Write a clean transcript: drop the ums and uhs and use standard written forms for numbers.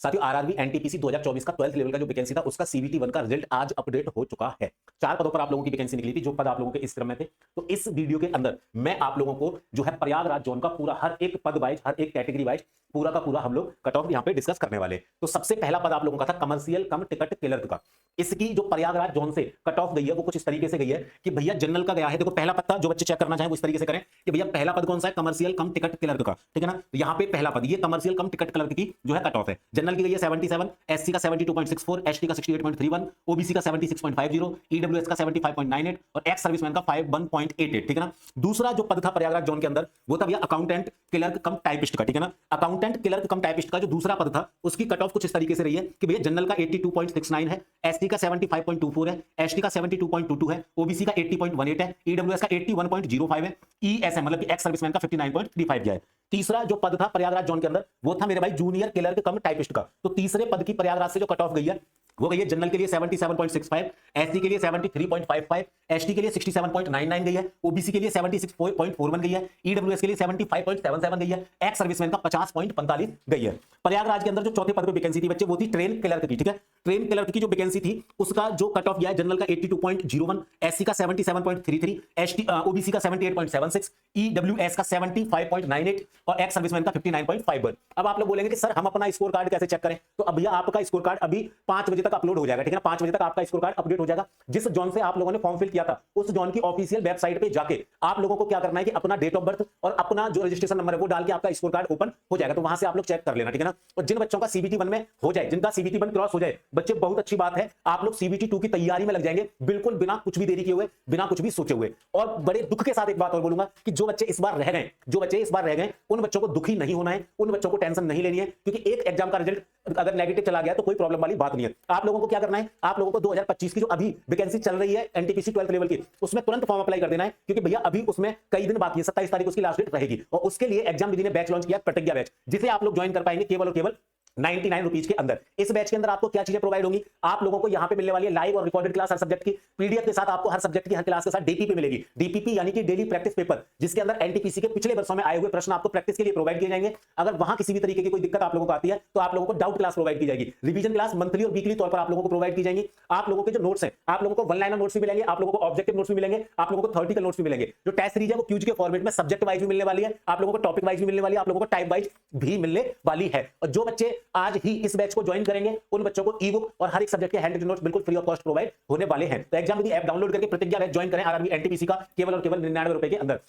साथियों RRB NTPC 2024 का 12th level का जो वैकेंसी था उसका सीवीटी 1 का रिजल्ट आज अपडेट हो चुका है। 4 पदों पर आप लोगों की वैकेंसी निकली थी, जो पद आप लोगों के इस क्रम में थे। तो इस वीडियो के अंदर मैं आप लोगों को जो है प्रयागराज जोन का पूरा हर एक पद वाइज, हर एक कैटेगरी वाइज पूरा का पूरा हम लोग कट ऑफ यहां पे डिस्कस करने वाले। तो सबसे पहला पद आप लोगों का था कमर्शियल कम टिकट क्लर्क का। इसकी जो प्रयागराज जोन से कट ऑफ गई है वो कुछ इस तरीके से गई है कि भैया जनरल का गया है। देखो पहला पद था, जो बच्चे चेक करना चाहें वो इस तरीके से करें कि भैया पहला पद कौन सा है, कमर्शियल कम टिकट क्लर्क का, ठीक है ना। तो यहां पे पहला पद ये कमर्शियल कम टिकट क्लर्क की जो है कट ऑफ है। जनरल की गई है 77, एससी का 72.64, एसटी का 68.31, ओबीसी का 76.50, ईडब्ल्यूएस का 75.98 और एक्स सर्विसमैन का 51.88, ठीक है ना। दूसरा जो पद था प्रयागराज जोन के अंदर वो था भैया अकाउंटेंट क्लर्क कम टाइपिस्ट का, ठीक है ना। अकाउंटेंट क्लर्क कम टाइपिस्ट का जो दूसरा पद था उसकी कट ऑफ कुछ इस तरीके से रही है कि भैया जनरल का 82.69 है, एसटी का 75.24 है, एसटी का 72.22 है, ओबीसी का 80.18 है, ईडब्ल्यूएस का 81.05 है, ईएसएम मतलब कि एक्स सर्विसमैन का 59.35 गया है। तीसरा जो पद था प्रयागराज जोन के अंदर वो था मेरे भाई जूनियर क्लर्क कम टाइपिस्ट का। तो तीसरे पद की प्रयागराज से जो कट ऑफ गई है वो गई है जनरल के लिए 77.65, एससी के लिए 73.55, एसटी के लिए 67.99 गई है, ओबीसी के लिए 76.41 गई है, ईडब्ल्यूएस के लिए 75.77 गई है, एक्स सर्विसमैन का 50.45 गई है। प्रयागराज के अंदर जो चौथे पद पे वैकेंसी थी बच्चे वो थी ट्रेन क्लर्क की, ठीक है। ट्रेन क्लर्क की जो वैकेंसी थी उसका जो कट ऑफ गया है जनरल का 82.01, एससी का 77.33, एसटी ओबीसी का 78.76, ईडब्ल्यूएस का 75.98 और एक्स सर्विसमैन का 59.51। अब आप लोग बोलेंगे कि सर हम अपना स्कोर कार्ड कैसे चेक करें, तो अब भैया आपका स्कोर कार्ड अभी 5 बजे तक अपलोड हो जाएगा, ठीक है ना। 5 बजे तक आपका स्कोर कार्ड अपडेट हो जाएगा। जिस जोन से आप लोगों ने फॉर्म फिल किया था उस जोन की ऑफिशियल वेबसाइट पे जाके आप लोगों को क्या करना है कि अपना डेट ऑफ बर्थ और अपना जो रजिस्ट्रेशन नंबर है वो डाल के आपका स्कोर कार्ड ओपन हो जाएगा। तो वहां से आप लोग चेक कर लेना, ठीक है ना। और जिन बच्चों का सीबीटी 1 में हो जाए, जिनका सीबीटी 1 क्रॉस हो जाए बच्चे, बहुत अच्छी बात है, आप लोग सीबीटी 2 की तैयारी में लग जाएंगे बिल्कुल बिना कुछ भी देरी किए हुए, बिना कुछ भी सोचे हुए। और बड़े दुख के साथ एक बात और बोलूंगा कि जो बच्चे इस बार रह गए उन बच्चों को दुखी नहीं होना है, उन बच्चों को टेंशन नहीं लेनी है, क्योंकि एक एग्जाम का रिजल्ट अगर नेगेटिव चला गया तो कोई प्रॉब्लम वाली बात नहीं है। आप लोगों को क्या करना है, आप लोगों को 2025 की जो अभी वैकेंसी चल रही है एनटीपीसी 12th लेवल की, उसमें तुरंत फॉर्म अप्लाई कर देना है, क्योंकि भैया अभी उसमें कई दिन बाकी है, 27 तारीख उसकी लास्ट डेट रहेगी। और उसके लिए एग्जाम विधि ने बैच लॉन्च किया, प्रतिज्ञा बैच, जिसे आप लोग ज्वाइन कर पाएंगे केवल और केवल 99 रुपीज के अंदर। इस बैच के अंदर आपको क्या चीजें प्रोवाइड होंगी, आप लोगों को यहां पे मिलने वाली है लाइव और रिकॉर्डेड क्लास हर सब्जेक्ट की, पीडीएफ के साथ आपको हर सब्जेक्ट की हर क्लास के साथ डीपीपी मिलेगी। डीपीपी यानी कि डेली प्रैक्टिस पेपर, जिसके अंदर एनटीपीसी के पिछले वर्षों में आए हुए प्रश्न आपको प्रैक्टिस के लिए प्रोवाइड किए जाएंगे। अगर वहां किसी भी तरीके की कोई दिक्कत आप लोगों को आती है तो आप लोगों को डाउट क्लास प्रोवाइड की जाएगी। रिवीजन क्लास मंथली और वीकली तौर पर आप लोगों को प्रोवाइड की जाएंगी। आप लोगों के जो नोट्स हैं, आप लोगों को वन लाइनर नोट्स भी मिलेंगे, आप लोगों को ऑब्जेक्टिव नोट्स भी मिलेंगे, आप लोगों को थ्योरेटिकल नोट्स भी मिलेंगे। जो टेस्ट सीरीज है वो क्यूज के फॉर्मेट में सब्जेक्ट वाइज भी मिलने वाली है, आप लोगों को टॉपिक वाइज भी मिलने वाली है, आप लोगों को टाइप वाइज भी मिलने वाली है। और जो बच्चे आज ही इस बैच को ज्वाइन करेंगे उन बच्चों को ई बुक और हर एक सब्जेक्ट के हैंड रिटन नोट्स बिल्कुल फ्री ऑफ कॉस्ट प्रोवाइड होने वाले हैं। तो एग्जाम विधि ऐप डाउनलोड करके प्रतिज्ञा बैच ज्वाइन करें आरआरबी एनटीपीसी का केवल और केवल 99 रुपए के अंदर।